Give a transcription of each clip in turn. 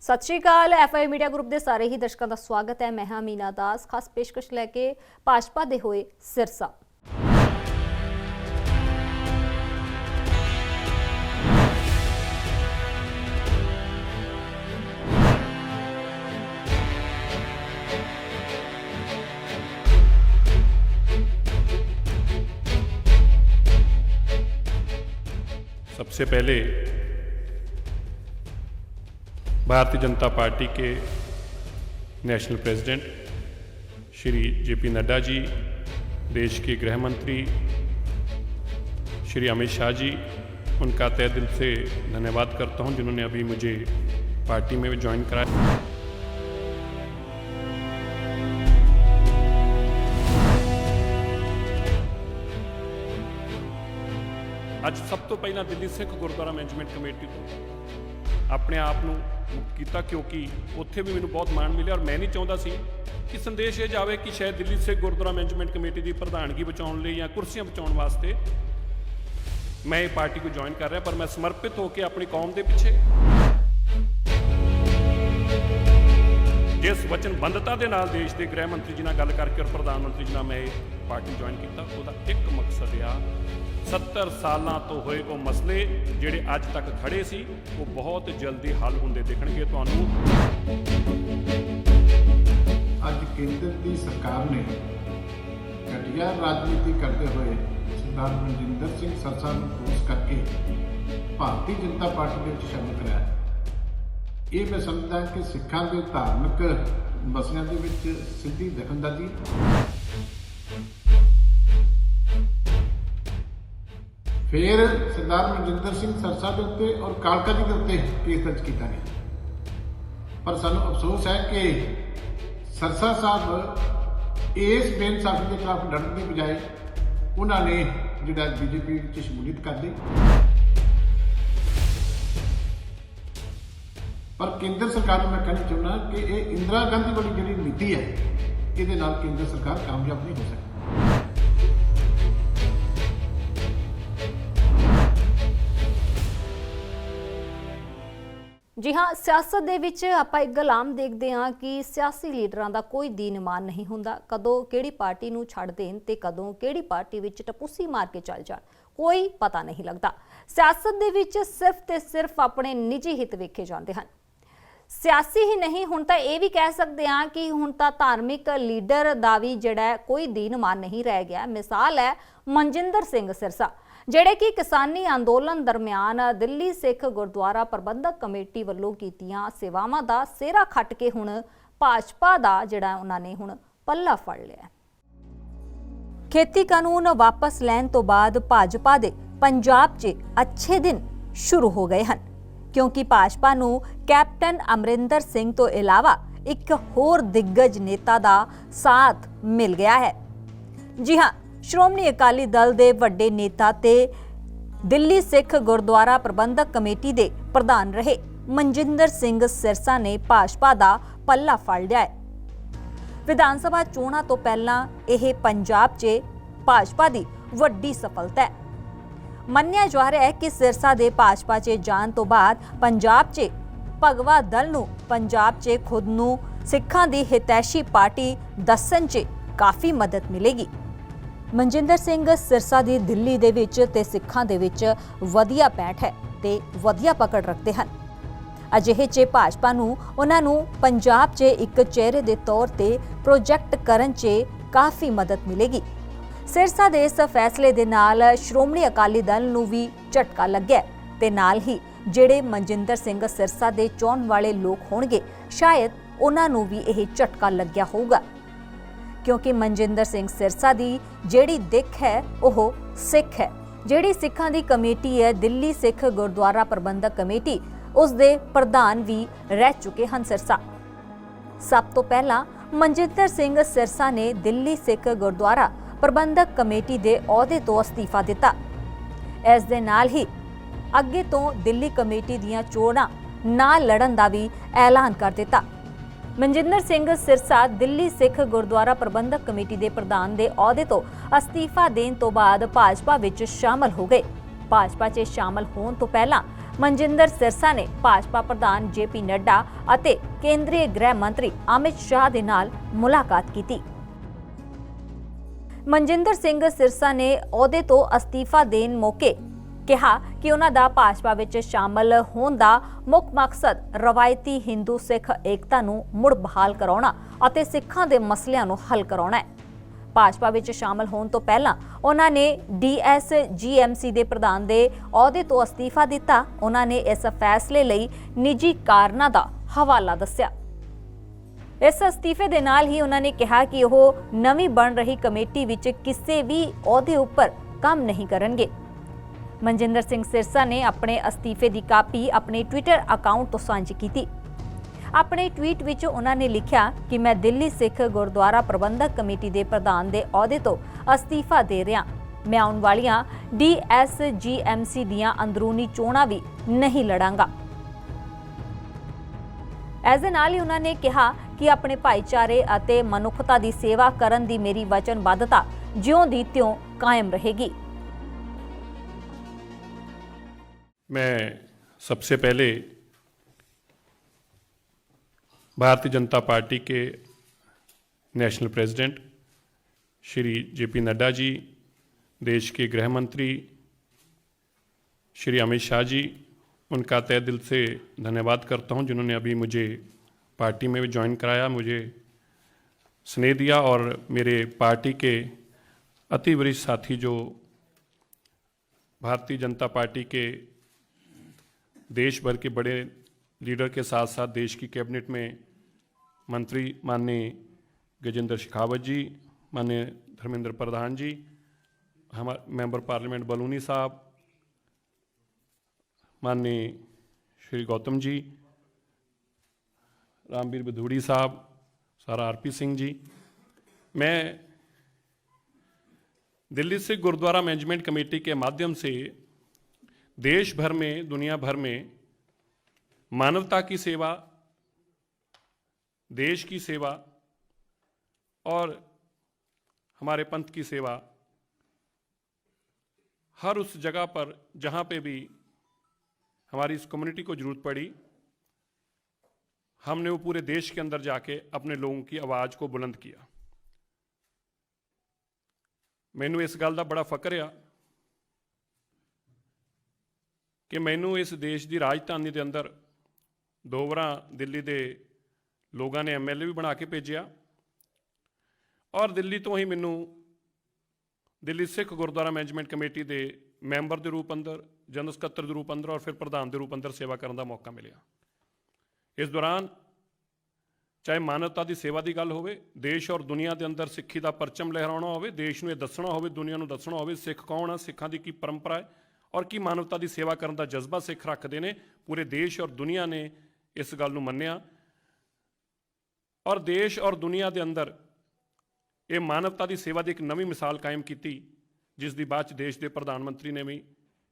सत श्री अकाल। FI media group के सारे ही दर्शकों का स्वागत है। मैं हाँ मीना दास। खास पेशकश लैके भाजपा दे होए सिरसा। सबसे पहले भारतीय जनता पार्टी के national president Shri JP Nadda ji, देश के गृह मंत्री श्री अमित शाह जी, उनका तहे दिल से धन्यवाद करता हूं जिन्होंने अभी मुझे पार्टी में ज्वाइन कराया। ਅੱਜ ਸਭ ਤੋਂ ਪਹਿਲਾਂ ਦਿੱਲੀ ਸਿੱਖ ਗੁਰਦੁਆਰਾ ਮੈਨੇਜਮੈਂਟ ਕਮੇਟੀ ਤੋਂ ਆਪਣੇ ਆਪ ਨੂੰ ਮੁਕਤ ਕੀਤਾ, ਕਿਉਂਕਿ ਉੱਥੇ ਵੀ ਮੈਨੂੰ ਬਹੁਤ ਮਾਣ ਮਿਲਿਆ ਔਰ ਮੈਂ ਨਹੀਂ ਚਾਹੁੰਦਾ ਸੀ ਕਿ ਸੰਦੇਸ਼ ਇਹ ਜਾਵੇ ਕਿ ਸ਼ਾਇਦ ਦਿੱਲੀ ਸਿੱਖ ਗੁਰਦੁਆਰਾ ਮੈਨੇਜਮੈਂਟ ਕਮੇਟੀ ਦੀ ਪ੍ਰਧਾਨਗੀ ਬਚਾਉਣ ਲਈ ਜਾਂ ਕੁਰਸੀਆਂ ਬਚਾਉਣ ਵਾਸਤੇ ਮੈਂ ਇਹ ਪਾਰਟੀ को ਜੁਆਇਨ ਕਰ ਰਿਹਾ, ਪਰ ਮੈਂ ਸਮਰਪਿਤ ਹੋ ਕੇ ਆਪਣੀ ਕੌਮ ਦੇ ਪਿੱਛੇ ਜਿਸ ਵਚਨਬੰਧਤਾ ਦੇ ਨਾਲ ਦੇਸ਼ ਦੇ ਗ੍ਰਹਿ ਮੰਤਰੀ ਜੀ ਨਾਲ ਗੱਲ ਕਰਕੇ ਔਰ ਪ੍ਰਧਾਨ ਮੰਤਰੀ ਜੀ ਨਾਲ ਮੈਂ ਇਹ ਪਾਰਟੀ ਜੁਆਇਨ ਕੀਤਾ, ਉਹਦਾ ਇੱਕ ਮਕਸਦ ਆ 70 ਸਾਲਾਂ ਤੋਂ ਹੋਏ ਉਹ ਮਸਲੇ ਜਿਹੜੇ ਅੱਜ ਤੱਕ ਖੜੇ ਸੀ ਉਹ ਬਹੁਤ ਜਲਦੀ ਹੱਲ ਹੁੰਦੇ ਦਿਖਣਗੇ ਤੁਹਾਨੂੰ। ਅੱਜ ਕੇਂਦਰ ਦੀ ਸਰਕਾਰ ਨੇ ਘਟੀਆ ਰਾਜਨੀਤੀ ਕਰਦੇ ਹੋਏ ਸਰਦਾਰ ਮਨਜਿੰਦਰ ਸਿੰਘ ਸਰਸਾ ਨੂੰ ਖੋਜ ਕਰਕੇ ਭਾਰਤੀ ਜਨਤਾ ਪਾਰਟੀ ਦੇ ਵਿੱਚ ਸ਼ਾਮਲ ਕਰਾਇਆ। ਇਹ ਮੈਂ ਸਮਝਦਾ ਕਿ ਸਿੱਖਾਂ ਦੇ ਧਾਰਮਿਕ ਮਸਲਿਆਂ ਦੇ ਵਿੱਚ ਸਿੱਧੀ ਦਖਲਅੰਦਾਜ਼ੀ फिर सरदार मनजिंदर सिंह सरसा के उत्ते और कालका जी के उत्ते केस दर्ज किया गया। पर सानू अफसोस है कि सरसा साहब इस बेइंसाफी के खिलाफ लड़ने की बजाय उन्होंने जिहड़ा BJP च शमूलियत कर ली। पर केंद्र सरकार में मैं कहना चाहना कि ये इंदिरा गांधी वाली जिहड़ी नीति है ये केंद्र सरकार कामयाब नहीं हो सकती। जी हाँ, सियासत दे विच आपां एक गल आम देखते हाँ कि सियासी लीडरां दा कोई दीन ईमान नहीं हुंदा। कदों किहड़ी पार्टी नूं छड्ड देण ते कदों किहड़ी पार्टी विच टपूसी मार के चल जाण, कोई पता नहीं लगता। सियासत दे विच सिर्फ ते सिर्फ अपने निजी हित वेखे जांदे हन। सियासी ही नहीं, हुण तां इह वी कह सकते हाँ कि हुण तां धार्मिक लीडर दा वी जिहड़ा कोई दीन ईमान नहीं रह गया। मिसाल है मनजिंदर सिंह सिरसा, ਜਿਹੜੇ कि किसानी अंदोलन दरम्यान दिल्ली सिख गुरुद्वारा प्रबंधक कमेटी ਵੱਲੋਂ ਕੀਤੀਆਂ ਸੇਵਾਵਾਂ ਦਾ ਸਿਹਰਾ ਖੱਟ ਕੇ ਹੁਣ ਭਾਜਪਾ ਦਾ ਜਿਹੜਾ ਉਹਨਾਂ ਨੇ ਹੁਣ ਪੱਲਾ ਫੜ ਲਿਆ। ਖੇਤੀ ਕਾਨੂੰਨ ਵਾਪਸ ਲੈਣ ਤੋਂ ਬਾਅਦ ਭਾਜਪਾ ਦੇ ਪੰਜਾਬ 'ਚ ਅੱਛੇ ਦਿਨ ਸ਼ੁਰੂ ਹੋ ਗਏ ਹਨ, ਕਿਉਂਕਿ ਭਾਜਪਾ ਨੂੰ ਕੈਪਟਨ ਅਮਰਿੰਦਰ ਸਿੰਘ ਤੋਂ ਇਲਾਵਾ ਇੱਕ ਹੋਰ ਦਿੱਗਜ ਨੇਤਾ ਦਾ ਸਾਥ ਮਿਲ ਗਿਆ ਹੈ। ਜੀ ਹਾਂ, ਸ਼੍ਰੋਮਣੀ ਅਕਾਲੀ ਦਲ ਦੇ ਵੱਡੇ ਨੇਤਾ ਤੇ ਦਿੱਲੀ ਸਿੱਖ ਗੁਰਦੁਆਰਾ ਪ੍ਰਬੰਧਕ ਕਮੇਟੀ ਦੇ ਪ੍ਰਧਾਨ ਰਹੇ ਮਨਜਿੰਦਰ ਸਿੰਘ ਸਿਰਸਾ ਨੇ ਭਾਜਪਾ ਦਾ ਪੱਲਾ ਫੜ ਲਿਆ ਹੈ। ਵਿਧਾਨ ਸਭਾ ਚੋਣਾਂ ਤੋਂ ਪਹਿਲਾਂ ਇਹ ਪੰਜਾਬ 'ਚ ਭਾਜਪਾ ਦੀ ਵੱਡੀ ਸਫਲਤਾ ਹੈ। ਮੰਨਿਆ ਜਾ ਰਿਹਾ ਹੈ ਕਿ ਸਿਰਸਾ ਦੇ ਭਾਜਪਾ 'ਚ ਜਾਣ ਤੋਂ ਬਾਅਦ ਪੰਜਾਬ 'ਚ ਭਗਵਾ ਦਲ ਨੂੰ ਪੰਜਾਬ 'ਚ ਖੁਦ ਨੂੰ ਸਿੱਖਾਂ ਦੀ ਹਿਤੈਸ਼ੀ ਪਾਰਟੀ ਦੱਸਣ 'ਚ ਕਾਫੀ ਮਦਦ ਮਿਲੇਗੀ। ਮਨਜਿੰਦਰ ਸਿੰਘ ਸਿਰਸਾ ਦੀ ਦਿੱਲੀ ਦੇ ਵਿੱਚ ਤੇ ਸਿੱਖਾਂ ਦੇ ਵਿੱਚ ਵਧੀਆ ਪੈਠ ਹੈ ਤੇ ਵਧੀਆ ਪਕੜ ਰੱਖਦੇ ਹਨ। ਅਜਿਹੇ 'ਚ ਭਾਜਪਾ ਨੂੰ ਉਹਨਾਂ ਨੂੰ ਪੰਜਾਬ 'ਚ ਇੱਕ ਚਿਹਰੇ ਦੇ ਤੌਰ ਤੇ ਪ੍ਰੋਜੈਕਟ ਕਰਨ 'ਚ ਕਾਫੀ ਮਦਦ ਮਿਲੇਗੀ। ਸਿਰਸਾ ਦੇ ਇਸ ਫੈਸਲੇ ਦੇ ਨਾਲ ਸ਼੍ਰੋਮਣੀ ਅਕਾਲੀ ਦਲ ਨੂੰ ਵੀ ਝਟਕਾ ਲੱਗਿਆ ਤੇ ਨਾਲ ਹੀ ਜਿਹੜੇ ਮਨਜਿੰਦਰ ਸਿੰਘ ਸਿਰਸਾ ਦੇ ਚਾਹੁਣ ਵਾਲੇ ਲੋਕ ਹੋਣਗੇ ਸ਼ਾਇਦ ਉਹਨਾਂ ਨੂੰ ਵੀ ਇਹ ਝਟਕਾ ਲੱਗਿਆ ਹੋਊਗਾ, ਕਿਉਂਕਿ ਮਨਜਿੰਦਰ ਸਿੰਘ ਸਿਰਸਾ ਦੀ ਜਿਹੜੀ ਦਿੱਖ ਹੈ ਉਹ ਸਿੱਖ ਹੈ। ਜਿਹੜੀ ਸਿੱਖਾਂ ਦੀ ਕਮੇਟੀ ਹੈ ਦਿੱਲੀ ਸਿੱਖ ਗੁਰਦੁਆਰਾ ਪ੍ਰਬੰਧਕ ਕਮੇਟੀ, ਉਸ ਦੇ ਪ੍ਰਧਾਨ ਵੀ ਰਹਿ ਚੁੱਕੇ ਹਨ ਸਿਰਸਾ। ਸਭ ਤੋਂ ਪਹਿਲਾਂ ਮਨਜਿੰਦਰ ਸਿੰਘ ਸਿਰਸਾ ਨੇ ਦਿੱਲੀ ਸਿੱਖ ਗੁਰਦੁਆਰਾ ਪ੍ਰਬੰਧਕ ਕਮੇਟੀ ਦੇ ਅਹੁਦੇ ਤੋਂ ਅਸਤੀਫਾ ਦਿੱਤਾ। ਇਸ ਦੇ ਨਾਲ ਹੀ ਅੱਗੇ ਤੋਂ ਦਿੱਲੀ ਕਮੇਟੀ ਦੀਆਂ ਚੋਣਾਂ ਨਾ ਲੜਨ ਦਾ ਵੀ ਐਲਾਨ ਕਰ ਦਿੱਤਾ। ਮਨਜਿੰਦਰ ਸਿੰਘ ਸਿਰਸਾ ਦਿੱਲੀ ਸਿੱਖ ਗੁਰਦੁਆਰਾ ਪ੍ਰਬੰਧਕ ਕਮੇਟੀ ਦੇ ਪ੍ਰਧਾਨ ਦੇ ਅਹੁਦੇ ਤੋਂ ਅਸਤੀਫਾ ਦੇਣ ਤੋਂ ਬਾਅਦ ਭਾਜਪਾ ਵਿੱਚ ਸ਼ਾਮਲ ਹੋ ਗਏ। ਭਾਜਪਾ 'ਚ ਸ਼ਾਮਲ ਹੋਣ ਤੋਂ ਪਹਿਲਾਂ ਮਨਜਿੰਦਰ ਸਿਰਸਾ ਨੇ ਭਾਜਪਾ ਪ੍ਰਧਾਨ ਜੇਪੀ ਨੱਡਾ ਅਤੇ ਕੇਂਦਰੀ ਗ੍ਰਹਿ ਮੰਤਰੀ ਅਮਿਤ ਸ਼ਾਹ ਦੇ ਨਾਲ ਮੁਲਾਕਾਤ ਕੀਤੀ। ਮਨਜਿੰਦਰ ਸਿੰਘ ਸਿਰਸਾ ਨੇ ਅਹੁਦੇ ਤੋਂ ਅਸਤੀਫਾ ਦੇਣ ਮੌਕੇ ਕਿਹਾ ਕਿ ਉਹਨਾਂ ਦਾ ਭਾਜਪਾ ਵਿੱਚ ਸ਼ਾਮਲ ਹੋਣ ਦਾ ਮੁੱਖ ਮਕਸਦ ਰਵਾਇਤੀ ਹਿੰਦੂ ਸਿੱਖ ਏਕਤਾ ਨੂੰ ਮੁੜ ਬਹਾਲ ਕਰਾਉਣਾ ਅਤੇ ਸਿੱਖਾਂ ਦੇ ਮਸਲਿਆਂ ਨੂੰ ਹੱਲ ਕਰਾਉਣਾ ਹੈ। ਭਾਜਪਾ ਵਿੱਚ ਸ਼ਾਮਲ ਹੋਣ ਤੋਂ ਪਹਿਲਾਂ ਉਹਨਾਂ ਨੇ ਡੀਐਸਜੀਐਮਸੀ ਦੇ ਪ੍ਰਧਾਨ ਦੇ ਅਹੁਦੇ ਤੋਂ ਅਸਤੀਫਾ ਦਿੱਤਾ। ਉਹਨਾਂ ਨੇ ਇਸ ਫੈਸਲੇ ਲਈ ਨਿੱਜੀ ਕਾਰਨਾਂ ਦਾ ਹਵਾਲਾ ਦੱਸਿਆ। ਇਸ ਅਸਤੀਫੇ ਦੇ ਨਾਲ ਹੀ ਉਹਨਾਂ ਨੇ ਕਿਹਾ ਕਿ ਉਹ ਨਵੀਂ ਬਣ ਰਹੀ ਕਮੇਟੀ ਵਿੱਚ ਕਿਸੇ ਵੀ ਅਹੁਦੇ ਉੱਪਰ ਕੰਮ ਨਹੀਂ ਕਰਨਗੇ। ਮਨਜਿੰਦਰ ਸਿੰਘ ਸਿਰਸਾ ਨੇ ਆਪਣੇ ਅਸਤੀਫੇ ਦੀ ਕਾਪੀ ਆਪਣੇ ਟਵਿੱਟਰ ਅਕਾਊਂਟ ਤੋਂ ਸਾਂਝੀ ਕੀਤੀ। ਆਪਣੇ ਟਵੀਟ ਵਿੱਚ ਉਹਨਾਂ ਨੇ ਲਿਖਿਆ ਕਿ ਮੈਂ ਦਿੱਲੀ ਸਿੱਖ ਗੁਰਦੁਆਰਾ ਪ੍ਰਬੰਧਕ ਕਮੇਟੀ ਦੇ ਪ੍ਰਧਾਨ ਦੇ ਅਹੁਦੇ ਤੋਂ ਅਸਤੀਫਾ ਦੇ ਰਿਹਾ। ਮੈਂ ਆਉਣ ਵਾਲੀਆਂ ਡੀਐਸਜੀਐਮਸੀ ਦੀਆਂ ਅੰਦਰੂਨੀ ਚੋਣਾਂ ਵੀ ਨਹੀਂ ਲੜਾਂਗਾ। ਇਸ ਦੇ ਨਾਲ ਹੀ ਉਹਨਾਂ ਨੇ ਕਿਹਾ ਕਿ ਆਪਣੇ ਭਾਈਚਾਰੇ ਅਤੇ ਮਨੁੱਖਤਾ ਦੀ ਸੇਵਾ ਕਰਨ ਦੀ ਮੇਰੀ ਵਚਨਬੱਧਤਾ ਜਿਉਂ ਦੀ ਤਿਉਂ ਕਾਇਮ रहेगी। मैं सबसे पहले भारतीय जनता पार्टी के national president Shri JP Nadda ji, देश के गृह मंत्री श्री अमित शाह जी, उनका तहे दिल से धन्यवाद करता हूं जिन्होंने अभी मुझे पार्टी में भी ज्वाइन कराया, मुझे स्नेह दिया और मेरे पार्टी के अति वरिष्ठ साथी जो भारतीय जनता पार्टी के देश भर के बड़े लीडर के साथ साथ देश की कैबिनेट में मंत्री माननीय गजेंद्र शेखावत जी, माननीय धर्मेंद्र प्रधान जी, हमारे मेंबर पार्लियामेंट बलूनी साहब, माननीय श्री गौतम जी, रामवीर बधूड़ी साहब, सारा आरपी सिंह जी, मैं दिल्ली सिख गुरुद्वारा मैनेजमेंट कमेटी के माध्यम से देश भर में, दुनिया भर में मानवता की सेवा, देश की सेवा और हमारे पंथ की सेवा हर उस जगह पर जहाँ पे भी हमारी इस कम्युनिटी को जरूरत पड़ी, हमने वो पूरे देश के अंदर जाके अपने लोगों की आवाज़ को बुलंद किया। मैनू इस गल का बड़ा फकर आ कि मैनू इस देश की राजधानी के अंदर 2 वार दिल्ली के लोगों ने MLA भी बना के भेजा और दिल्ली तो ही मैनू दिल्ली सिख गुरुद्वारा मैनेजमेंट कमेटी के मैंबर के रूप अंदर, जनरल सकत्तर के रूप अंदर और फिर प्रधान के रूप अंदर सेवा करने का मौका मिला। इस दौरान चाहे मानवता की सेवा की गल होवे, देश और दुनिया के अंदर सिक्खी का परचम लहराना होवे, देश में दसना होवे, दुनिया को दसना होवे सिख कौन है, सिखा की परंपरा है और की मानवता की सेवा करने का जज्बा सिख रखते हैं। पूरे देश और दुनिया ने इस गल नूं मन्निया और देश और दुनिया के अंदर ये मानवता की सेवा की एक नवी मिसाल कायम की, जिसकी बाद च देश के प्रधानमंत्री ने भी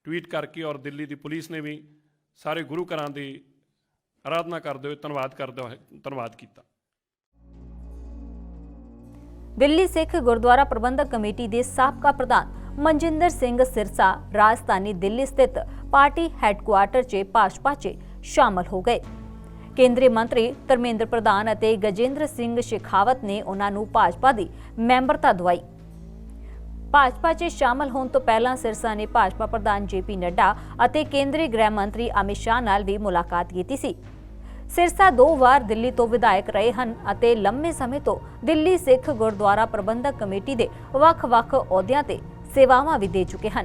ट्वीट करके और दिल्ली की पुलिस ने भी सारे गुरु घरां की आराधना करते हुए धन्यवाद किया। दिल्ली सिख गुरुद्वारा प्रबंधक कमेटी के साबका प्रधान मनजिंदर सिंह सिरसा राजधानी दिल्ली स्थित पार्टी हैडकुआटर च भाजपा च शामिल हो गए। केंद्रीय मंत्री धर्मेंद्र प्रधान ਅਤੇ गजेंद्र सिंह शेखावत ने उन्हां नूं भाजपा दी मैंबरता दवाई। भाजपा च शामिल होने तो पहला सिरसा ने भाजपा प्रधान जेपी नड्डा ਅਤੇ केंद्रीय गृह मंत्री अमित शाह नाल भी मुलाकात की सी। सिरसा 2 वार दिल्ली तो विधायक रहे हैं ਅਤੇ लंबे समय तो दिल्ली सिख गुरुद्वारा प्रबंधक कमेटी के ਵੱਖ-ਵੱਖ ਅਹੁਦਿਆਂ ਤੇ सेवावां भी दे चुके हैं।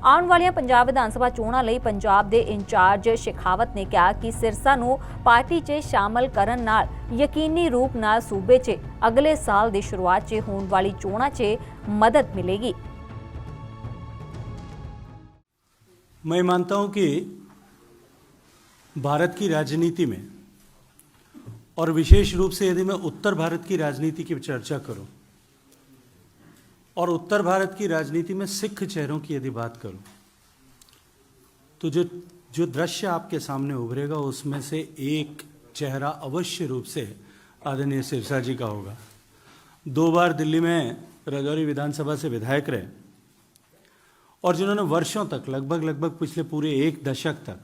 आने वाली पंजाब विधानसभा चोणां लई पंजाब के इंचार्ज शेखावत ने कहा कि सिरसा नूं पार्टी च शामिल करन नाल यकीनी रूप नाल सूबे च अगले साल की शुरुआत च होने वाली चोणां च मदद मिलेगी। मैं मानता हूं कि भारत की राजनीति में और विशेष रूप से यदि मैं उत्तर भारत की राजनीति की चर्चा करूं और उत्तर भारत की राजनीति में सिख चेहरों की यदि बात करूं तो जो दृश्य आपके सामने उभरेगा उसमें से एक चेहरा अवश्य रूप से आदरणीय सिरसा जी का होगा। 2 बार दिल्ली में राजौरी विधानसभा से विधायक रहे और जिन्होंने वर्षों तक लगभग पिछले पूरे एक दशक तक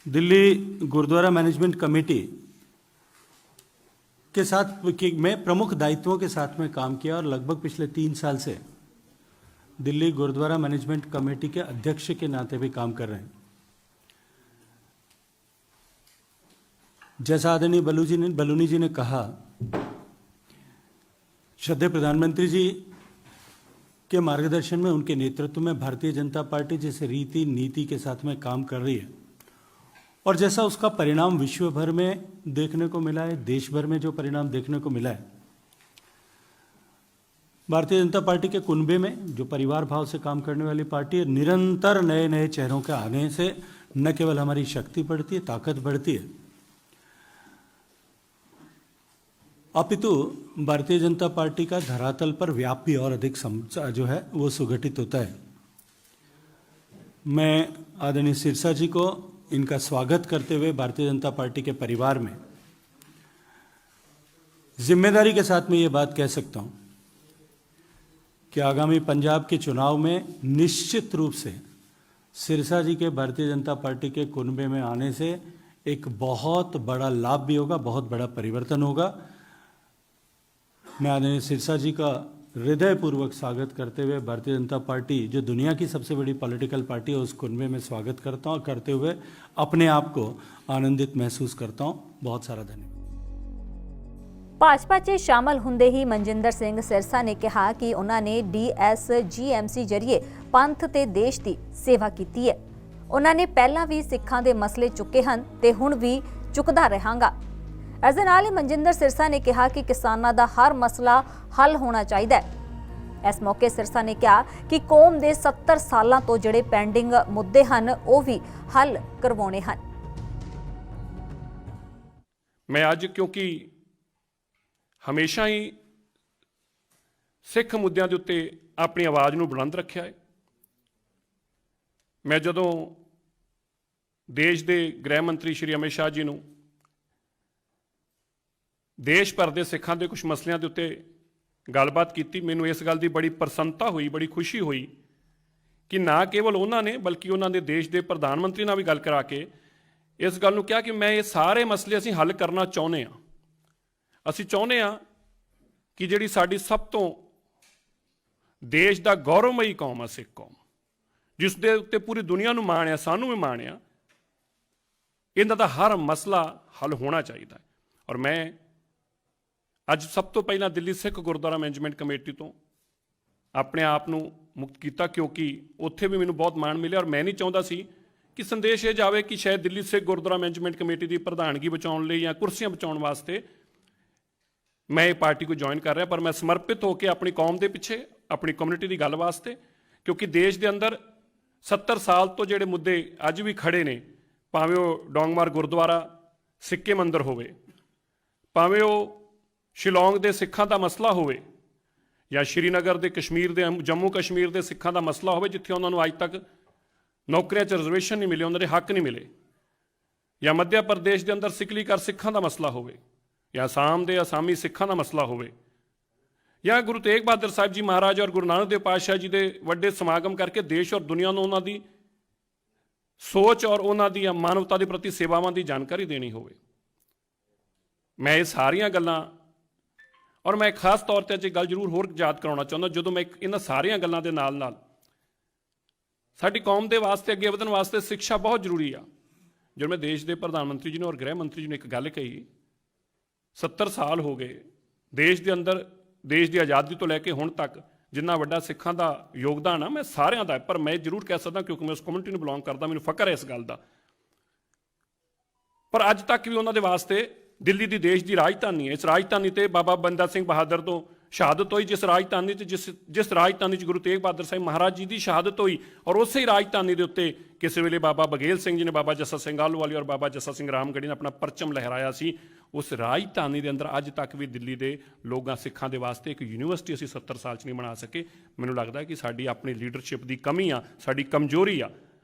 दिल्ली गुरुद्वारा मैनेजमेंट कमेटी के साथ में प्रमुख दायित्वों के साथ में काम किया और लगभग पिछले 3 साल से दिल्ली गुरुद्वारा मैनेजमेंट कमेटी के अध्यक्ष के नाते भी काम कर रहे हैं। जैसा आदरणीय बलूनी जी ने कहा, श्रद्धेय प्रधानमंत्री जी के मार्गदर्शन में, उनके नेतृत्व में भारतीय जनता पार्टी जिस रीति नीति के साथ में काम कर रही है और जैसा उसका परिणाम विश्व भर में देखने को मिला है, देश भर में जो परिणाम देखने को मिला है, भारतीय जनता पार्टी के कुनबे में जो परिवार भाव से काम करने वाली पार्टी है, निरंतर नए नए चेहरों के आने से न केवल हमारी शक्ति बढ़ती है, ताकत बढ़ती है, अपितु भारतीय जनता पार्टी का धरातल पर व्याप भी और अधिक जो है वो सुगठित होता है। मैं आदरणीय सिरसा जी को इनका स्वागत करते हुए भारतीय जनता पार्टी के परिवार में जिम्मेदारी के साथ में ये बात कह सकता हूं कि आगामी पंजाब के चुनाव में निश्चित रूप से सिरसा जी के भारतीय जनता पार्टी के कुनबे में आने से एक बहुत बड़ा लाभ भी होगा, बहुत बड़ा परिवर्तन होगा। मैं आदरणीय सिरसा जी का हृदयपूर्वक स्वागत करते हुए भारतीय जनता पार्टी, जो दुनिया की सबसे बड़ी पॉलिटिकल पार्टी है, उस कुनबे में स्वागत करता हूँ, करते हुए अपने आप को आनंदित महसूस करता हूँ। बहुत सारा धन्यवाद। ਭਾਜਪਾ 'ਚ ਸ਼ਾਮਲ ਹੁੰਦੇ ਹੀ ਮਨਜਿੰਦਰ ਸਿੰਘ ਸਿਰਸਾ ਨੇ ਕਿਹਾ ਕਿ ਉਹਨਾਂ ਨੇ DSGMC ਜਰੀਏ ਪੰਥ ਤੇ ਦੇਸ਼ ਦੀ ਸੇਵਾ ਕੀਤੀ ਹੈ। ਉਹਨਾਂ ਨੇ ਪਹਿਲਾਂ ਵੀ ਸਿੱਖਾਂ ਦੇ ਮਸਲੇ ਚੁੱਕੇ ਹਨ ਤੇ ਹੁਣ ਵੀ ਚੁੱਕਦਾ ਰਹਾਂਗਾ। ਇਸ ਦੇ ਨਾਲ ਹੀ ਮਨਜਿੰਦਰ ਸਿਰਸਾ ਨੇ ਕਿਹਾ ਕਿ ਕਿਸਾਨਾਂ ਦਾ ਹਰ ਮਸਲਾ ਹੱਲ ਹੋਣਾ ਚਾਹੀਦਾ ਹੈ। ਇਸ ਮੌਕੇ ਸਿਰਸਾ ਨੇ ਕਿਹਾ ਕਿ ਕੌਮ ਦੇ 70 ਸਾਲਾਂ ਤੋਂ ਜਿਹੜੇ ਪੈਂਡਿੰਗ ਮੁੱਦੇ ਹਨ ਉਹ ਵੀ ਹੱਲ ਕਰਵਾਉਣੇ ਹਨ। ਮੈਂ ਅੱਜ ਕਿਉਂਕਿ ਹਮੇਸ਼ਾ ਹੀ ਸਿੱਖ ਮੁੱਦਿਆਂ ਦੇ ਉੱਤੇ ਆਪਣੀ ਆਵਾਜ਼ ਨੂੰ ਬੁਲੰਦ ਰੱਖਿਆ ਹੈ। ਮੈਂ ਜਦੋਂ ਦੇਸ਼ ਦੇ ਗ੍ਰਹਿ ਮੰਤਰੀ ਸ਼੍ਰੀ ਅਮਿਤ ਸ਼ਾਹ ਜੀ ਨੂੰ ਦੇਸ਼ ਭਰ ਦੇ ਸਿੱਖਾਂ ਦੇ ਕੁਝ ਮਸਲਿਆਂ ਦੇ ਉੱਤੇ ਗੱਲਬਾਤ ਕੀਤੀ, ਮੈਨੂੰ ਇਸ ਗੱਲ ਦੀ ਬੜੀ ਪ੍ਰਸੰਨਤਾ ਹੋਈ, ਬੜੀ ਖੁਸ਼ੀ ਹੋਈ ਕਿ ਨਾ ਕੇਵਲ ਉਹਨਾਂ ਨੇ ਬਲਕਿ ਉਹਨਾਂ ਦੇ ਦੇਸ਼ ਦੇ ਪ੍ਰਧਾਨ ਮੰਤਰੀ ਨਾਲ ਵੀ ਗੱਲ ਕਰਾ ਕੇ ਇਸ ਗੱਲ ਨੂੰ ਕਿਹਾ ਕਿ ਮੈਂ ਇਹ ਸਾਰੇ ਮਸਲੇ ਅਸੀਂ ਹੱਲ ਕਰਨਾ ਚਾਹੁੰਦੇ ਹਾਂ। ਅਸੀਂ ਚਾਹੁੰਦੇ ਹਾਂ ਕਿ ਜਿਹੜੀ ਸਾਡੀ ਸਭ ਤੋਂ ਦੇਸ਼ ਦਾ ਗੌਰਵਮਈ ਕੌਮ ਆ ਸਿੱਖ ਕੌਮ, ਜਿਸ ਦੇ ਉੱਤੇ ਪੂਰੀ ਦੁਨੀਆ ਨੂੰ ਮਾਣ ਆ, ਸਾਨੂੰ ਵੀ ਮਾਣ ਆ, ਇਹਨਾਂ ਦਾ ਹਰ ਮਸਲਾ ਹੱਲ ਹੋਣਾ ਚਾਹੀਦਾ ਹੈ। ਔਰ ਮੈਂ ਅੱਜ ਸਭ ਤੋਂ ਪਹਿਲਾਂ ਦਿੱਲੀ ਸਿੱਖ ਗੁਰਦੁਆਰਾ ਮੈਨੇਜਮੈਂਟ ਕਮੇਟੀ ਤੋਂ ਆਪਣੇ ਆਪ ਨੂੰ ਮੁਕਤ ਕੀਤਾ, ਕਿਉਂਕਿ ਉੱਥੇ ਵੀ ਮੈਨੂੰ ਬਹੁਤ ਮਾਣ ਮਿਲਿਆ। ਔਰ ਮੈਂ ਨਹੀਂ ਚਾਹੁੰਦਾ ਸੀ ਕਿ ਸੰਦੇਸ਼ ਇਹ ਜਾਵੇ ਕਿ ਸ਼ਾਇਦ ਦਿੱਲੀ ਸਿੱਖ ਗੁਰਦੁਆਰਾ ਮੈਨੇਜਮੈਂਟ ਕਮੇਟੀ ਦੀ ਪ੍ਰਧਾਨਗੀ ਬਚਾਉਣ ਲਈ ਜਾਂ ਕੁਰਸੀਆਂ ਬਚਾਉਣ ਵਾਸਤੇ ਮੈਂ ਇਹ ਪਾਰਟੀ को ज्वाइन कर रहा, पर मैं समर्पित होकर अपनी कौम के पिछे, अपनी कम्यूनिटी की गल वास्ते, क्योंकि देश के अंदर 70 साल तो जोड़े मुद्दे अज भी खड़े ने, भावें वो डोंगमार गुरुद्वारा सिक्के मंदिर होवे, भावें वो शिलोंग के सिखां का मसला होवे या श्रीनगर के कश्मीर के जम्मू कश्मीर के सिखां का मसला होवे, जिथे उन्होंने अज तक नौकरियां च रिजर्वेशन नहीं मिले, उन्होंने हक नहीं मिले, या मध्य प्रदेश के अंदर सिकली कर सिखां का मसला होवे, या आसाम के आसामी सिखां का मसला होवे, या गुरु तेग बहादुर साहब जी महाराज और गुरु नानक देव पातशाह जी के वड्डे समागम करके देश और दुनिया को उन्हों की सोच और उन्हों दी मानवता के प्रति सेवावां की जानकारी देनी होवे। मैं ये सारियां गल्लां, और मैं खास तौर पर एक गल जरूर होर याद कराउणा चाहुंदा, जदों मैं इन्हां सारियां गल्लां दे नाल नाल साडी कौम के वास्ते अगे वधण वास्ते शिक्षा बहुत जरूरी आ। जो मैं देश के प्रधानमंत्री जी ने और गृह मंत्री जी ने एक गल कही, 70 साल हो गए देश के अंदर, देश की आज़ादी तो लैके हुण तक जिन्ना वड्डा सिखां दा योगदान आ, मैं सारियां दा, पर मैं जरूर कह सकदा क्योंकि मैं उस कम्यूनिटी नूं बिलोंग करदा, मैनूं फकर है इस गल दा। पर अज तक भी उन्हां दे वास्ते दिल्ली की देश की राजधानी है, इस राजधानी ते बाबा बंदा सिंह बहादुर तो शहादत हुई, जिस राजधानी जिस राजधानी गुरु तेग बहादुर साहिब महाराज जी की शहादत हुई, और उस ही राजधानी के उत्ते किसी वेले बाबा बघेल सिंह जी ने, बाबा जस्सा सिंह आलूवाली और बाबा जस्सा सिंह रामगढ़ी ने अपना परचम लहराया सी। उस राजधानी के अंदर अज तक भी दिल्ली के लोगों सिखां के वास्ते एक यूनीवर्सिटी असीं 70 साल च नहीं बना सके। मैनूं लगदा कि साडी अपनी लीडरशिप की कमी आ, साडी कमजोरी आ।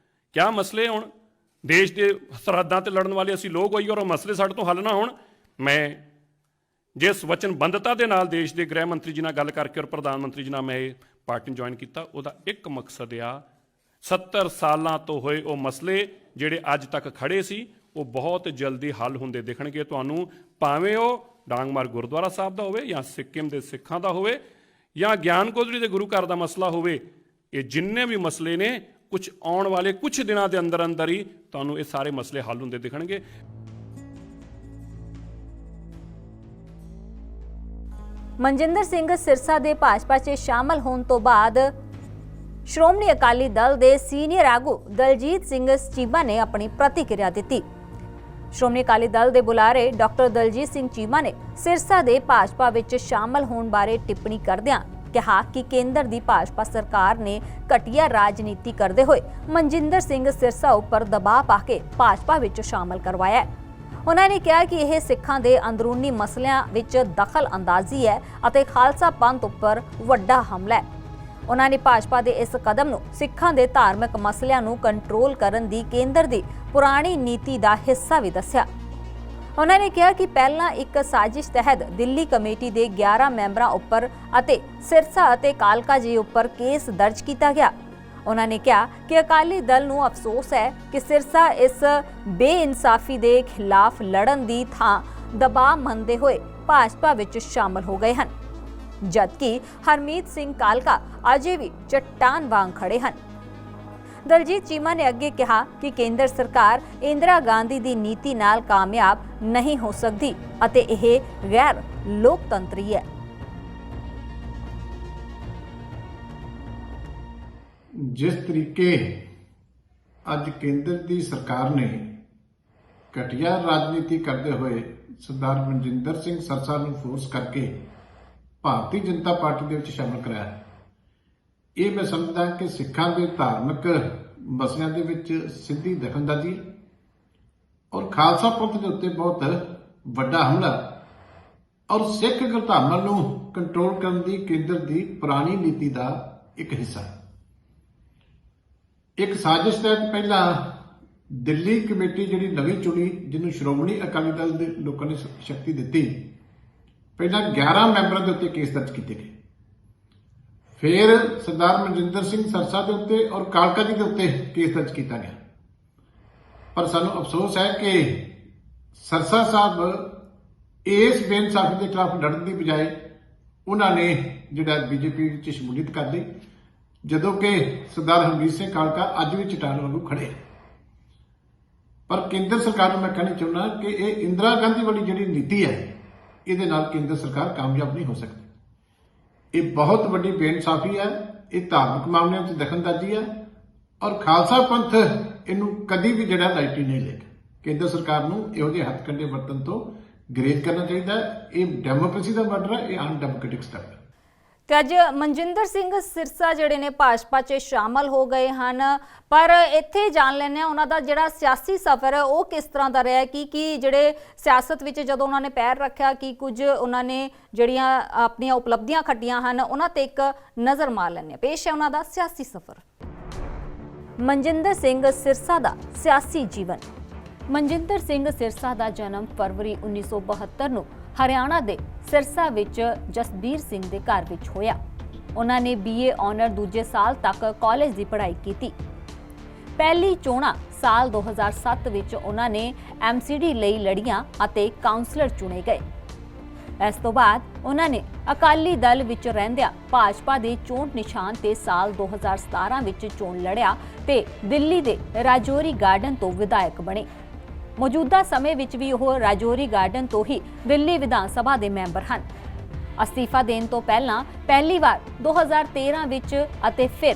क्या मसले हुण देश के सरहदां ते लड़न वाले असीं लोग होई और मसले साडे तो हल ना होण, मैं जिस वचनबंधता के नाल देश के गृह मंत्री जी नाल गल करके और प्रधानमंत्री जी नाल मैं ਪਾਰਟੀ ਨੂੰ ਜੁਆਇਨ ਕੀਤਾ, ਉਹਦਾ ਇੱਕ ਮਕਸਦ ਆ 70 ਸਾਲਾਂ ਤੋਂ ਹੋਏ ਉਹ ਮਸਲੇ ਜਿਹੜੇ ਅੱਜ ਤੱਕ ਖੜੇ ਸੀ ਉਹ ਬਹੁਤ ਜਲਦੀ ਹੱਲ ਹੁੰਦੇ ਦਿਖਣਗੇ ਤੁਹਾਨੂੰ, ਭਾਵੇਂ ਉਹ ਡਾਂਗਮਾਰ ਗੁਰਦੁਆਰਾ ਸਾਹਿਬ ਦਾ ਹੋਵੇ ਜਾਂ ਸਿੱਕਿਮ ਦੇ ਸਿੱਖਾਂ ਦਾ ਹੋਵੇ ਜਾਂ ਗਿਆਨ ਗੋਦੜੀ ਦੇ ਗੁਰੂ ਘਰ ਦਾ ਮਸਲਾ ਹੋਵੇ। ਇਹ ਜਿੰਨੇ ਵੀ ਮਸਲੇ ਨੇ ਕੁਝ ਆਉਣ ਵਾਲੇ ਕੁਝ ਦਿਨਾਂ ਦੇ ਅੰਦਰ ਅੰਦਰ ਹੀ ਤੁਹਾਨੂੰ ਇਹ ਸਾਰੇ ਮਸਲੇ ਹੱਲ ਹੁੰਦੇ ਦਿਖਣਗੇ। ਮਨਜਿੰਦਰ ਸਿੰਘ ਸਿਰਸਾ ਦੇ ਭਾਜਪਾ 'ਚ ਸ਼ਾਮਲ ਹੋਣ ਤੋਂ ਬਾਅਦ ਸ਼੍ਰੋਮਣੀ ਅਕਾਲੀ ਦਲ ਦੇ ਸੀਨੀਅਰ ਆਗੂ ਦਲਜੀਤ ਸਿੰਘ ਚੀਮਾ ਨੇ ਆਪਣੀ ਪ੍ਰਤੀਕਿਰਿਆ ਦਿੱਤੀ। ਸ਼੍ਰੋਮਣੀ ਅਕਾਲੀ ਦਲ ਦੇ ਬੁਲਾਰੇ ਡਾਕਟਰ ਦਲਜੀਤ ਸਿੰਘ ਚੀਮਾ ਨੇ ਸਿਰਸਾ ਦੇ ਭਾਜਪਾ ਵਿੱਚ ਸ਼ਾਮਲ ਹੋਣ ਬਾਰੇ ਟਿੱਪਣੀ ਕਰਦਿਆਂ ਕਿਹਾ ਕਿ ਕੇਂਦਰ ਦੀ ਭਾਜਪਾ ਸਰਕਾਰ ਨੇ ਘਟੀਆ ਰਾਜਨੀਤੀ ਕਰਦੇ ਹੋਏ ਮਨਜਿੰਦਰ ਸਿੰਘ ਸਿਰਸਾ ਉੱਪਰ ਦਬਾਅ ਪਾ ਕੇ ਭਾਜਪਾ ਵਿੱਚ ਸ਼ਾਮਲ ਕਰਵਾਇਆ ਹੈ। ਉਹਨਾਂ ਨੇ ਕਿਹਾ ਕਿ ਇਹ ਸਿੱਖਾਂ ਦੇ ਅੰਦਰੂਨੀ ਮਸਲਿਆਂ ਵਿੱਚ ਦਖਲ ਅੰਦਾਜ਼ੀ ਹੈ ਅਤੇ ਖਾਲਸਾ ਪੰਥ ਉੱਪਰ ਵੱਡਾ ਹਮਲਾ ਹੈ। ਉਹਨਾਂ ਨੇ ਭਾਜਪਾ ਦੇ ਇਸ ਕਦਮ ਨੂੰ ਸਿੱਖਾਂ ਦੇ ਧਾਰਮਿਕ ਮਸਲਿਆਂ ਨੂੰ ਕੰਟਰੋਲ ਕਰਨ ਦੀ ਕੇਂਦਰ ਦੀ ਪੁਰਾਣੀ ਨੀਤੀ ਦਾ ਹਿੱਸਾ ਵੀ ਦੱਸਿਆ। ਉਹਨਾਂ ਨੇ ਕਿਹਾ ਕਿ ਪਹਿਲਾਂ ਇੱਕ ਸਾਜ਼ਿਸ਼ ਤਹਿਤ ਦਿੱਲੀ ਕਮੇਟੀ ਦੇ 11 ਮੈਂਬਰਾਂ ਉੱਪਰ ਅਤੇ ਸਿਰਸਾ ਅਤੇ ਕਾਲਕਾ ਜੀ ਉੱਪਰ ਕੇਸ ਦਰਜ ਕੀਤਾ ਗਿਆ। ਉਹਨਾਂ ਨੇ ਕਿਹਾ ਕਿ ਅਕਾਲੀ ਦਲ ਨੂੰ ਅਫਸੋਸ ਹੈ ਕਿ ਸਿਰਸਾ ਇਸ ਬੇਇਨਸਾਫੀ ਦੇ ਖਿਲਾਫ ਲੜਨ ਦੀ ਥਾਂ ਦਬਾਅ ਮੰਨਦੇ ਹੋਏ ਭਾਜਪਾ ਵਿੱਚ ਸ਼ਾਮਲ ਹੋ ਗਏ ਹਨ, ਜਦਕਿ ਹਰਮੀਤ ਸਿੰਘ ਕਾਲਕਾ ਅਜੇ ਵੀ ਚੱਟਾਨ ਵਾਂਗ ਖੜੇ ਹਨ। ਦਲਜੀਤ ਚੀਮਾ ਨੇ ਅੱਗੇ ਕਿਹਾ ਕਿ ਕੇਂਦਰ ਸਰਕਾਰ ਇੰਦਰਾ ਗਾਂਧੀ ਦੀ ਨੀਤੀ ਨਾਲ ਕਾਮਯਾਬ ਨਹੀਂ ਹੋ ਸਕਦੀ ਅਤੇ ਇਹ ਗੈਰ ਲੋਕਤੰਤਰੀ ਹੈ। ਜਿਸ ਤਰੀਕੇ ਅੱਜ ਕੇਂਦਰ ਦੀ ਸਰਕਾਰ ਨੇ ਘਟੀਆ ਰਾਜਨੀਤੀ ਕਰਦੇ ਹੋਏ ਸਰਦਾਰ ਮਨਜਿੰਦਰ ਸਿੰਘ ਸਰਸਾ ਨੂੰ ਫੋਰਸ ਕਰਕੇ ਭਾਰਤੀ ਜਨਤਾ ਪਾਰਟੀ ਦੇ ਵਿੱਚ ਸ਼ਾਮਲ ਕਰਾਇਆ, ਇਹ ਮੈਂ ਸਮਝਦਾ ਕਿ ਸਿੱਖਾਂ ਦੇ ਧਾਰਮਿਕ ਮਸਲਿਆਂ ਦੇ ਵਿੱਚ ਸਿੱਧੀ ਦਖਲਅੰਦਾਜ਼ੀ ਔਰ ਖਾਲਸਾ ਪੰਥ ਦੇ ਉੱਤੇ ਬਹੁਤ ਵੱਡਾ ਹਮਲਾ ਔਰ ਸਿੱਖ ਗੁਰਧਾਮਾਂ ਨੂੰ ਕੰਟਰੋਲ ਕਰਨ ਦੀ ਕੇਂਦਰ ਦੀ ਪੁਰਾਣੀ ਨੀਤੀ ਦਾ ਇੱਕ ਹਿੱਸਾ। ਇੱਕ ਸਾਜ਼ਿਸ਼ ਤਹਿਤ ਪਹਿਲਾਂ ਦਿੱਲੀ ਕਮੇਟੀ ਜਿਹੜੀ ਨਵੀਂ ਚੁਣੀ, ਜਿਹਨੂੰ ਸ਼੍ਰੋਮਣੀ ਅਕਾਲੀ ਦਲ ਦੇ ਲੋਕਾਂ ਨੇ ਸ਼ਕਤੀ ਦਿੱਤੀ, ਪਹਿਲਾਂ 11 ਮੈਂਬਰਾਂ ਦੇ ਉੱਤੇ ਕੇਸ ਦਰਜ ਕੀਤੇ ਗਏ। ਫਿਰ ਸਰਦਾਰ ਮਨਜਿੰਦਰ ਸਿੰਘ ਸਰਸਾ ਦੇ ਉੱਤੇ ਔਰ ਕਾਲਕਾ ਜੀ ਦੇ ਉੱਤੇ ਕੇਸ ਦਰਜ ਕੀਤਾ ਗਿਆ। ਪਰ ਸਾਨੂੰ ਅਫਸੋਸ ਹੈ ਕਿ ਸਰਸਾ ਸਾਹਿਬ ਇਸ ਬੇਇਨਸਾਫੀ ਦੇ ਖਿਲਾਫ ਲੜਨ ਦੀ ਬਜਾਏ ਉਹਨਾਂ ਨੇ ਜਿਹੜਾ ਬੀਜੇਪੀ ਵਿੱਚ ਸ਼ਮੂਲੀਅਤ ਕਰ ਲਈ, ਜਦੋਂ ਕਿ ਸਰਦਾਰ ਹਰਮੀਤ ਸਿੰਘ ਕਾਲਕਾ ਅੱਜ ਵੀ ਚਟਾਨ ਵਾਂਗੂ ਖੜੇ। ਪਰ ਕੇਂਦਰ ਸਰਕਾਰ ਨੂੰ ਮੈਂ ਕਹਿਣਾ ਚਾਹੁੰਦਾ ਕਿ ਇਹ ਇੰਦਰਾ ਗਾਂਧੀ ਵਾਲੀ ਜਿਹੜੀ ਨੀਤੀ ਹੈ, ਇਹਦੇ ਨਾਲ ਕੇਂਦਰ ਸਰਕਾਰ ਕਾਮਯਾਬ ਨਹੀਂ ਹੋ ਸਕਦੀ। ਇਹ ਬਹੁਤ ਵੱਡੀ ਬੇਇਨਸਾਫੀ ਹੈ, ਇਹ ਧਾਰਮਿਕ ਮਾਮਲਿਆਂ 'ਚ ਦਖਲਅੰਦਾਜ਼ੀ ਹੈ ਔਰ ਖਾਲਸਾ ਪੰਥ ਇਹਨੂੰ ਕਦੀ ਵੀ ਜਿਹੜਾ ਲਾਈਟਲੀ ਨਹੀਂ ਲਏਗਾ। ਕੇਂਦਰ ਸਰਕਾਰ ਨੂੰ ਇਹੋ ਜਿਹੇ ਹੱਥਕੰਡੇ ਵਰਤਣ ਤੋਂ ਗਰੇਜ਼ ਕਰਨਾ ਚਾਹੀਦਾ ਹੈ। ਇਹ ਡੈਮੋਕ੍ਰੇਸੀ ਦਾ ਮਰਡਰ ਹੈ, ਇਹ ਅਨਡੈਮੋਕ੍ਰੈਟਿਕ ਸਟੈਪ ਹੈ। ਤੇ ਅੱਜ ਮਨਜਿੰਦਰ ਸਿੰਘ ਸਿਰਸਾ ਜਿਹੜੇ ਨੇ ਭਾਜਪਾ 'ਚ ਸ਼ਾਮਲ ਹੋ ਗਏ ਹਨ, ਪਰ ਇੱਥੇ ਜਾਣ ਲੈਂਦੇ ਹਾਂ ਉਹਨਾਂ ਦਾ ਜਿਹੜਾ ਸਿਆਸੀ ਸਫ਼ਰ ਹੈ ਉਹ ਕਿਸ ਤਰ੍ਹਾਂ ਦਾ ਰਿਹਾ, ਕਿ ਜਿਹੜੇ ਸਿਆਸਤ ਵਿੱਚ ਜਦੋਂ ਉਹਨਾਂ ਨੇ ਪੈਰ ਰੱਖਿਆ ਕਿ ਕੁਝ ਉਹਨਾਂ ਨੇ ਜਿਹੜੀਆਂ ਆਪਣੀਆਂ ਉਪਲਬਧੀਆਂ ਖੱਟੀਆਂ ਹਨ, ਉਹਨਾਂ ਤੇ ਇੱਕ ਨਜ਼ਰ ਮਾਰ ਲੈਂਦੇ ਹਾਂ। ਪੇਸ਼ ਹੈ ਉਹਨਾਂ ਦਾ ਸਿਆਸੀ ਸਫ਼ਰ। ਮਨਜਿੰਦਰ ਸਿੰਘ ਸਿਰਸਾ ਦਾ ਸਿਆਸੀ ਜੀਵਨ। ਮਨਜਿੰਦਰ ਸਿੰਘ ਸਿਰਸਾ ਦਾ ਜਨਮ ਫਰਵਰੀ 1972 ਨੂੰ ਹਰਿਆਣਾ ਦੇ ਸਿਰਸਾ ਵਿੱਚ ਜਸਬੀਰ ਸਿੰਘ ਦੇ ਘਰ ਵਿੱਚ ਹੋਇਆ। ਉਹਨਾਂ ਨੇ BA ਆਨਰ ਦੂਜੇ ਸਾਲ ਤੱਕ ਕਾਲਜ ਦੀ ਪੜ੍ਹਾਈ ਕੀਤੀ। ਪਹਿਲੀ ਚੋਣਾਂ ਸਾਲ 2007 ਵਿੱਚ ਉਹਨਾਂ ਨੇ MCD ਲਈ ਲੜੀਆਂ ਅਤੇ ਕਾਉਂਸਲਰ ਚੁਣੇ ਗਏ। ਇਸ ਤੋਂ ਬਾਅਦ ਉਹਨਾਂ ਨੇ ਅਕਾਲੀ ਦਲ ਵਿੱਚ ਰਹਿੰਦਿਆਂ ਭਾਜਪਾ ਦੇ ਚੋਣ ਨਿਸ਼ਾਨ ਤੇ ਸਾਲ 2017 ਵਿੱਚ ਚੋਣ ਲੜਿਆ ਤੇ ਦਿੱਲੀ ਦੇ ਰਾਜੌਰੀ ਗਾਰਡਨ ਤੋਂ ਵਿਧਾਇਕ ਬਣੇ। ਮੌਜੂਦਾ ਸਮੇਂ ਵਿੱਚ ਵੀ ਉਹ ਰਾਜੌਰੀ ਗਾਰਡਨ ਤੋਂ ਹੀ ਦਿੱਲੀ ਵਿਧਾਨ ਸਭਾ ਦੇ ਮੈਂਬਰ ਹਨ। ਅਸਤੀਫਾ ਦੇਣ ਤੋਂ ਪਹਿਲਾਂ ਪਹਿਲੀ ਵਾਰ 2013 ਵਿੱਚ ਅਤੇ ਫਿਰ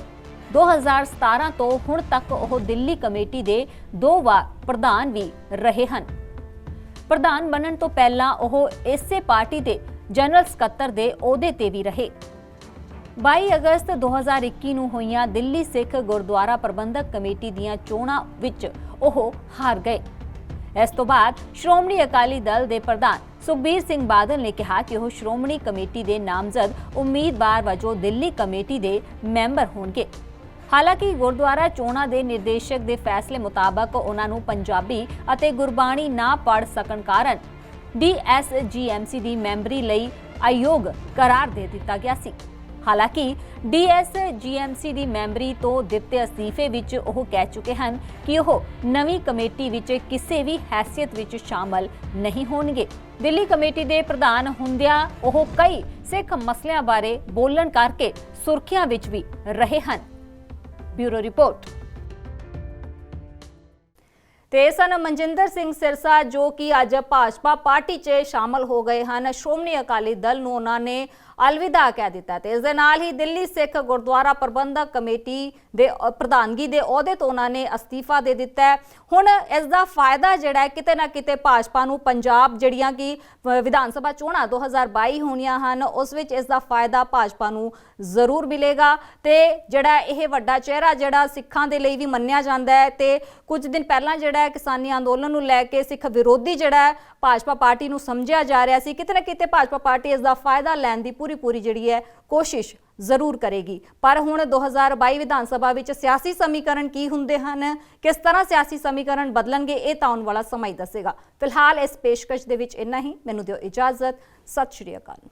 2017 ਤੋਂ ਹੁਣ ਤੱਕ ਉਹ ਦਿੱਲੀ ਕਮੇਟੀ ਦੇ 2 ਵਾਰ ਪ੍ਰਧਾਨ ਵੀ ਰਹੇ ਹਨ। ਪ੍ਰਧਾਨ ਬਣਨ ਤੋਂ ਪਹਿਲਾਂ ਉਹ ਇਸੇ ਪਾਰਟੀ ਦੇ ਜਨਰਲ ਸਕੱਤਰ ਦੇ ਅਹੁਦੇ ਤੇ ਵੀ ਰਹੇ। 22 ਅਗਸਤ 2021 ਨੂੰ ਹੋਈਆਂ ਦਿੱਲੀ ਸਿੱਖ ਗੁਰਦੁਆਰਾ ਪ੍ਰਬੰਧਕ ਕਮੇਟੀ ਦੀਆਂ ਚੋਣਾਂ ਵਿੱਚ ਉਹ ਹਾਰ ਗਏ। ਇਸ ਤੋਂ ਬਾਅਦ ਸ਼੍ਰੋਮਣੀ ਅਕਾਲੀ ਦਲ ਦੇ ਪ੍ਰਧਾਨ ਸੁਖਬੀਰ ਸਿੰਘ ਬਾਦਲ ਨੇ ਕਿਹਾ ਕਿ ਉਹ ਸ਼੍ਰੋਮਣੀ ਕਮੇਟੀ ਦੇ ਨਾਮਜ਼ਦ ਉਮੀਦਵਾਰ ਵਜੋਂ ਦਿੱਲੀ ਕਮੇਟੀ ਦੇ ਮੈਂਬਰ ਹੋਣਗੇ। ਹਾਲਾਂਕਿ ਗੁਰਦੁਆਰਾ ਚੋਣਾਂ ਦੇ ਨਿਰਦੇਸ਼ਕ ਦੇ ਫੈਸਲੇ ਮੁਤਾਬਕ ਉਹਨਾਂ ਨੂੰ ਪੰਜਾਬੀ ਅਤੇ ਗੁਰਬਾਣੀ ਨਾ ਪੜ੍ਹ ਸਕਣ ਕਾਰਨ DSGMC ਦੀ ਮੈਂਬਰੀ ਲਈ ਅਯੋਗ ਕਰਾਰ ਦੇ ਦਿੱਤਾ ਗਿਆ ਸੀ। ਹਾਲਾਂਕਿ ਡੀਐਸਜੀਐਮਸੀ ਦੀ ਮੈਂਬਰੀ ਤੋਂ ਦਿੱਤੇ ਅਸਤੀਫੇ ਵਿੱਚ ਉਹ ਕਹਿ ਚੁੱਕੇ ਹਨ ਕਿ ਉਹ ਨਵੀਂ ਕਮੇਟੀ ਵਿੱਚ ਕਿਸੇ ਵੀ ਹੈਸੀਅਤ ਵਿੱਚ ਸ਼ਾਮਲ ਨਹੀਂ ਹੋਣਗੇ। ਦਿੱਲੀ ਕਮੇਟੀ ਦੇ ਪ੍ਰਧਾਨ ਹੁੰਦਿਆਂ ਉਹ ਕਈ ਸਿੱਖ ਮਸਲਿਆਂ ਬਾਰੇ ਬੋਲਣ ਕਰਕੇ ਸੁਰਖੀਆਂ ਵਿੱਚ ਵੀ ਰਹੇ ਹਨ। Bureau report. ਤੇ ਸਨ ਮਨਜਿੰਦਰ ਸਿੰਘ ਸਿਰਸਾ ਜੋ ਕਿ ਅੱਜ ਭਾਜਪਾ ਪਾਰਟੀ 'ਚ ਸ਼ਾਮਲ ਹੋ ਗਏ ਹਨ। ਸ਼੍ਰੋਮਣੀ ਅਕਾਲੀ ਦਲ ਨੂੰ ਉਹਨਾਂ ਨੇ ਅਲਵਿਦਾ ਕਹਿ ਦਿੱਤਾ ਤੇ ਇਸ ਦੇ ਨਾਲ ਹੀ ਦਿੱਲੀ ਸਿੱਖ ਗੁਰਦੁਆਰਾ ਪ੍ਰਬੰਧਕ ਕਮੇਟੀ ਦੇ ਪ੍ਰਧਾਨਗੀ ਦੇ ਅਹੁਦੇ ਤੋਂ ਉਹਨਾਂ ਨੇ ਅਸਤੀਫਾ ਦੇ ਦਿੱਤਾ ਹੈ। ਹੁਣ ਇਸ ਦਾ ਫਾਇਦਾ ਜਿਹੜਾ ਹੈ ਕਿਤੇ ਨਾ ਕਿਤੇ ਭਾਜਪਾ ਨੂੰ ਪੰਜਾਬ ਜਿਹੜੀਆਂ ਕਿ ਵਿਧਾਨ ਸਭਾ ਚੋਣਾਂ 2022 ਹੋਣੀਆਂ ਹਨ ਉਸ ਵਿੱਚ ਇਸ ਦਾ ਫਾਇਦਾ ਭਾਜਪਾ ਨੂੰ ਜ਼ਰੂਰ ਮਿਲੇਗਾ ਤੇ ਜਿਹੜਾ ਇਹ ਵੱਡਾ ਚਿਹਰਾ ਜਿਹੜਾ ਸਿੱਖਾਂ ਦੇ ਲਈ ਵੀ ਮੰਨਿਆ ਜਾਂਦਾ ਹੈ ਤੇ ਕੁਝ ਦਿਨ ਪਹਿਲਾਂ ਜਿਹੜਾ ਹੈ ਕਿਸਾਨੀ ਅੰਦੋਲਨ ਨੂੰ ਲੈ ਕੇ ਸਿੱਖ ਵਿਰੋਧੀ ਜਿਹੜਾ ਹੈ ਭਾਜਪਾ ਪਾਰਟੀ ਨੂੰ ਸਮਝਿਆ ਜਾ ਰਿਹਾ ਸੀ। ਕਿਤੇ ਨਾ ਕਿਤੇ ਭਾਜਪਾ ਪਾਰਟੀ ਇਸ ਦਾ ਫਾਇਦਾ ਲੈਣ ਦੀ ਪੂਰੀ ਜਿਹੜੀ ਹੈ ਕੋਸ਼ਿਸ਼ ਜ਼ਰੂਰ ਕਰੇਗੀ। ਪਰ ਹੁਣ 2022 ਵਿਧਾਨ ਸਭਾ ਵਿੱਚ ਸਿਆਸੀ ਸਮੀਕਰਨ ਕੀ ਹੁੰਦੇ ਹਨ, ਕਿਸ ਤਰ੍ਹਾਂ ਸਿਆਸੀ ਸਮੀਕਰਨ ਬਦਲਣਗੇ, ਇਹ ਤਾਂ ਆਉਣ ਵਾਲਾ ਸਮਾਂ ਹੀ ਦੱਸੇਗਾ। ਫਿਲਹਾਲ ਇਸ ਪੇਸ਼ਕਸ਼ ਦੇ ਵਿੱਚ ਇੰਨਾ ਹੀ। ਮੈਨੂੰ ਦਿਓ ਇਜਾਜ਼ਤ। ਸਤਿ ਸ਼੍ਰੀ ਅਕਾਲ।